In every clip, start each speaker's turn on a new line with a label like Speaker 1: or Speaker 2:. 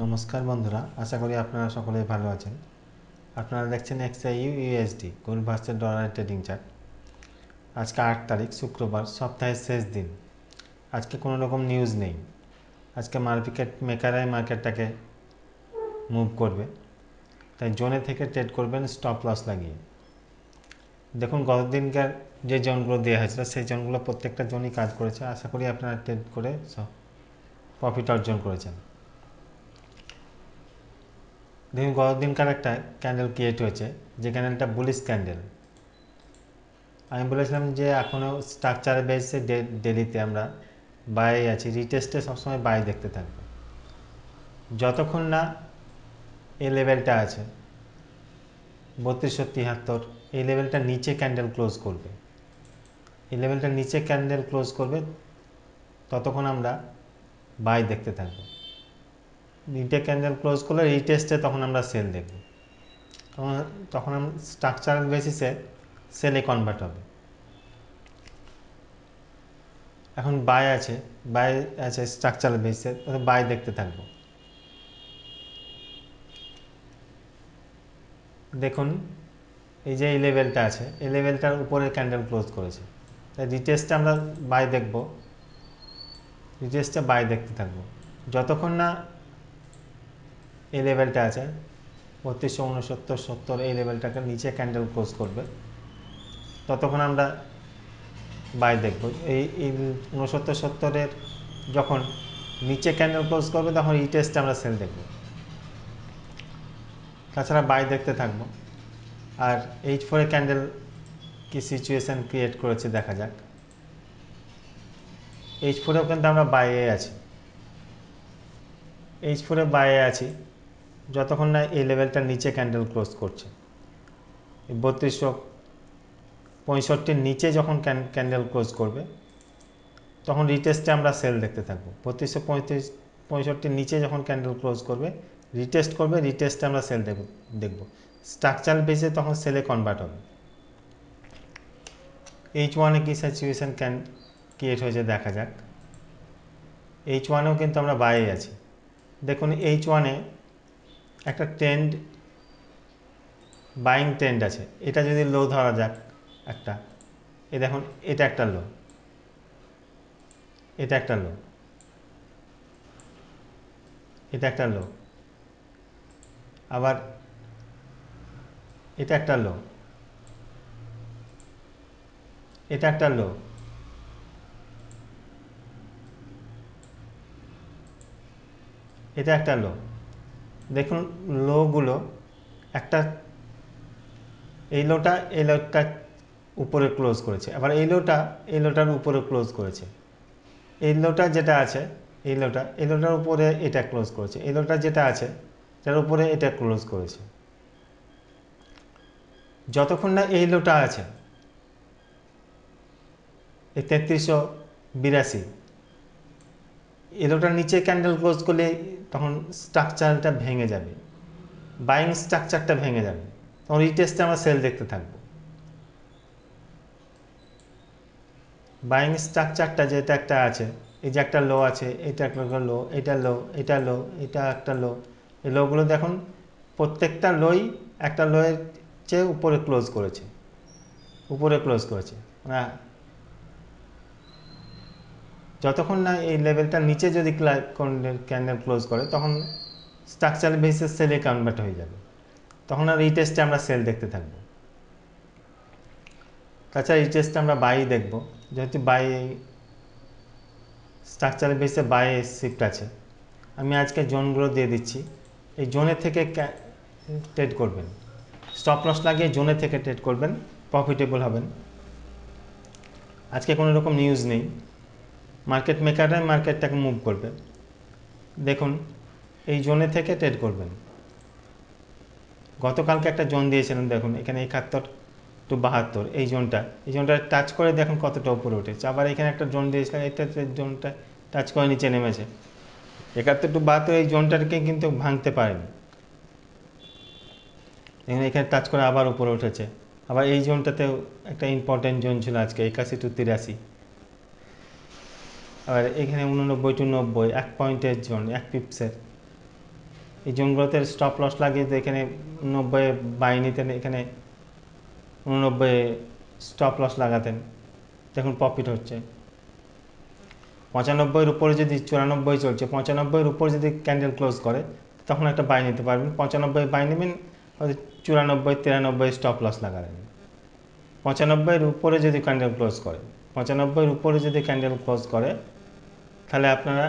Speaker 1: নমস্কার বন্ধুরা, আশা করি আপনারা সকলেই ভালো আছেন। আপনারা দেখছেন XIU USD gold versus dollar trading chart. আজকে 8 তারিখ শুক্রবার, সপ্তাহের শেষ দিন। আজকে কোনো রকম নিউজ নেই। আজকে মার্কেট মেকাররাই মার্কেটটাকে মুভ করবে, তাই জোনে থেকে ট্রেড করবেন স্টপ লস লাগিয়ে। দেখুন গতদিনকার যে জোনগুলো দেওয়া হয়েছিল সেই জোনগুলো প্রত্যেকটা জোনই কাজ করেছে। আশা করি আপনারা ট্রেড করে প্রফিট অর্জন করেছেন। দেখুন গতদিনকার একটা ক্যান্ডেল ক্রিয়েট হয়েছে, যে ক্যান্ডেলটা বুলিশ ক্যান্ডেল। আমি বলেছিলাম যে এখনও স্ট্রাকচার বেসে ডেলিতে আমরা বাই আছি, রিটেস্টে সবসময় বাই দেখতে থাকবো যতক্ষণ না এই লেভেলটা আছে 3273, এই লেভেলটা নিচে ক্যান্ডেল ক্লোজ করবে। এই লেভেলটা নিচে ক্যান্ডেল ক্লোজ করবে ততক্ষণ আমরা বাই দেখতে থাকবো। নিচে ক্যান্ডেল ক্লোজ করলে রিটেস্টে তখন আমরা সেল দেখব। তখন আমরা স্ট্রাকচারাল বেসিসে সেলে কনভার্ট হবে। এখন বাই আছে স্ট্রাকচারাল বেসিসে, বাই দেখতে থাকবো। দেখুন এই যে এই লেভেলটা আছে, এই লেভেলটার উপরে ক্যান্ডেল ক্লোজ করেছে, তাই রিটেস্টে আমরা বাই দেখব। রিটেস্টে বাই দেখতে থাকবো যতক্ষণ না এই লেভেলটা আছে 3269.70, এই লেভেলটাকে নিচে ক্যান্ডেল ক্লোজ করবে ততক্ষণ আমরা বাই দেখব। এই 69.70 যখন নিচে ক্যান্ডেল ক্লোজ করবে তখন রিটেস্টে আমরা সেল দেখব। তাছাড়া বাই দেখতে থাকবো। আর H4 ক্যান্ডেল কি সিচুয়েশান ক্রিয়েট করেছে দেখা যাক। H4-এও কিন্তু আমরা বাইয়ে আছি, H4-এ বাইয়ে আছি যতক্ষণ না এই লেভেলটার নিচে ক্যান্ডেল ক্লোজ করছে। 3265-র নিচে যখন ক্যান্ডেল ক্লোজ করবে তখন রিটেস্টে আমরা সেল দেখতে থাকবো। 3265-র নিচে যখন ক্যান্ডেল ক্লোজ করবে রিটেস্ট করবে, রিটেস্টে আমরা সেল দেখব। স্ট্রাকচারাল বেসে তখন সেলে কনভার্ট হবে। H1-এ কি সিচুয়েশান ক্রিয়েট হয়েছে দেখা যাক। H1-এও কিন্তু আমরা বাইয়ে আছি। দেখুন H1-এ একটা ট্রেন্ড, বাইং ট্রেন্ড আছে। এটা যদি লো ধরা যাক একটা, এই দেখুন এটা একটা লো, এটা একটা লো, এটা একটা লো, আবার এটা একটা লো, এটা একটা লো, এটা একটা লো। দেখুন লোগুলো একটা, এই লোটা উপরে ক্লোজ করেছে, আবার এই লোটার উপরে ক্লোজ করেছে। এই লোটা যেটা আছে, এই লোটার উপরে এটা ক্লোজ করেছে, এই লোটা যেটা আছে তার উপরে এটা ক্লোজ করেছে। যতক্ষণ না এই লোটা আছে এই 3382, এই লোটার নিচে ক্যান্ডেল ক্লোজ করলে তখন স্ট্রাকচারটা ভেঙে যাবে, বাইং স্ট্রাকচারটা ভেঙে যাবে, তখন রিটেস্টে আমরা সেল দেখতে থাকবো। বাইং স্ট্রাকচারটা যেটা একটা আছে, এই যে একটা লো আছে, এটা একটা লো, এটা লো, এটা লো, এটা একটা লো, এই লোগুলো দেখুন প্রত্যেকটা লোই একটা লোয়ের চেয়ে উপরে ক্লোজ করেছে, উপরে ক্লোজ করেছে। যতক্ষণ না এই লেভেলটা নিচে যদি ক্যান্ডেল ক্লোজ করে তখন স্ট্রাকচারাল বেসিস সেলে কনভার্ট হয়ে যাবে, তখন আর রিটেস্টে আমরা সেল দেখতে থাকবো। তাছাড়া রিটেস্টে আমরা বাই দেখব, যেহেতু বাই স্ট্রাকচারাল বেসে বাই শিফট আছে। আমি আজকে জোনগুলো দিয়ে দিচ্ছি, এই জোনের থেকে ট্রেড করবেন, স্টপ লস লাগিয়ে জোনে থেকে ট্রেড করবেন, প্রফিটেবল হবেন। আজকে কোনো রকম নিউজ নেই, মার্কেট মেকাররাই মার্কেটটাকে মুভ করবে। দেখুন এই জোনে থেকে ট্রেড করবেন। গতকালকে একটা জোন দিয়েছিলেন, দেখুন এখানে 71-72, এই জোনটা টাচ করে দেখুন কতটা উপরে উঠেছে। আবার এখানে একটা জোন দিয়েছিলেন, এটা জোনটা টাচ করে নিচে নেমেছে। 71-72 এই জোনটাকে কিন্তু ভাঙতে পারেনি, এখানে টাচ করে আবার উপরে উঠেছে। আবার এই জোনটাতেও একটা ইম্পর্টেন্ট জোন ছিল আজকে 81-83, আবার এখানে 89-90, 1 পয়েন্টের জোন, 1 পিপসের। এই জোনগুলোতে স্টপ লস লাগিয়ে এখানে 90 বাই নিতেন, এখানে 89 স্টপ লস লাগাতেন, দেখুন প্রফিট হচ্ছে। 95-এর উপরে যদি 94 চলছে, 95-এর উপরে যদি ক্যান্ডেল ক্লোজ করে তখন একটা বাই নিতে পারবেন। 95 বাই নেবেন, 94, 93 স্টপ লস লাগাবেন। 95-এর উপরে যদি ক্যান্ডেল ক্লোজ করে, 95-এর উপরে যদি ক্যান্ডেল ক্লোজ করে তাহলে আপনারা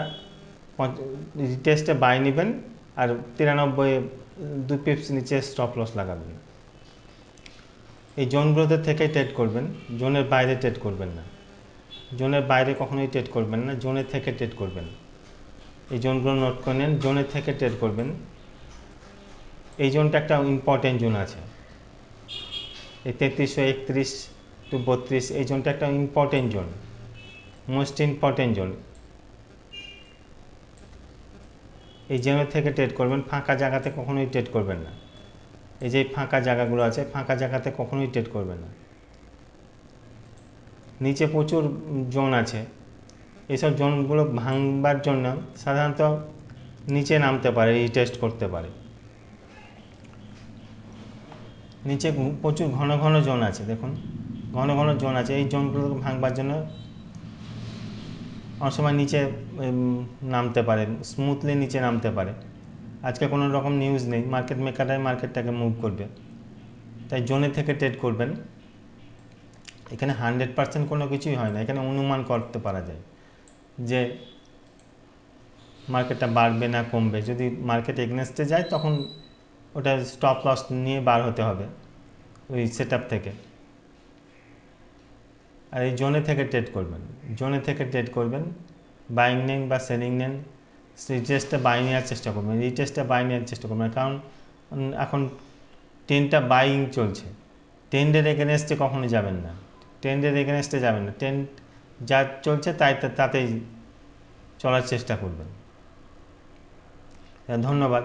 Speaker 1: রিটেস্টে বাই নেবেন আর 93 2 পিপস নিচে স্টপ লস লাগাবেন। এই জোনগুলোতে থেকে ট্রেড করবেন, জোনের বাইরে ট্রেড করবেন না। জোনের বাইরে কখনোই ট্রেড করবেন না, জোনের থেকে ট্রেড করবেন। এই জোনগুলো নোট করে নেন, জোনের থেকে ট্রেড করবেন। এই জোনটা একটা ইম্পর্টেন্ট জোন আছে, এই 3331 টু 32, এই জোনটা একটা important zone, most important zone. এই জোনের থেকে ট্রেড করবেন, ফাঁকা জায়গাতে কখনোই ট্রেড করবেন না। এই যে ফাঁকা জায়গাগুলো আছে, ফাঁকা জায়গাতে কখনোই ট্রেড করবেন না। নিচে প্রচুর জোন আছে, এইসব জোনগুলো ভাঙবার জন্য সাধারণত নিচে নামতে পারে, রিটেস্ট করতে পারে। নিচে প্রচুর ঘন ঘন জোন আছে, দেখুন ঘন ঘন জোন আছে। এই জোনগুলো ভাঙবার জন্য অনেক সময় নিচে নামতে পারে, স্মুথলি নিচে নামতে পারে। আজকে কোনো রকম নিউজ নেই, মার্কেট মেকাররাই মার্কেটটাকে মুভ করবে, তাই জোনে থেকে ট্রেড করবেন। এখানে 100% কোনো কিছুই হয় না, এখানে অনুমান করতে পারা যায় যে মার্কেটটা বাড়বে না কমবে। যদি মার্কেট এগনেস্টে যায় তখন ওটা স্টপ লস নিয়ে বার হতে হবে ওই সেট থেকে। আর এই জোনে থেকে ট্রেড করবেন, জোনে থেকে ট্রেড করবেন, বাইং নেন বা সেলিং নেন। রিটেস্টে বাই নেওয়ার চেষ্টা করবেন, রিটেস্টে বাই নেওয়ার চেষ্টা করবেন, কারণ এখন ট্রেন্ডটা বাইং চলছে। ট্রেন্ডের এগেনস্টে কখনো যাবেন না, ট্রেন্ডের এগেনস্টে যাবেন না। ট্রেন্ড যা চলছে তাতেই চলার চেষ্টা করবেন। ধন্যবাদ।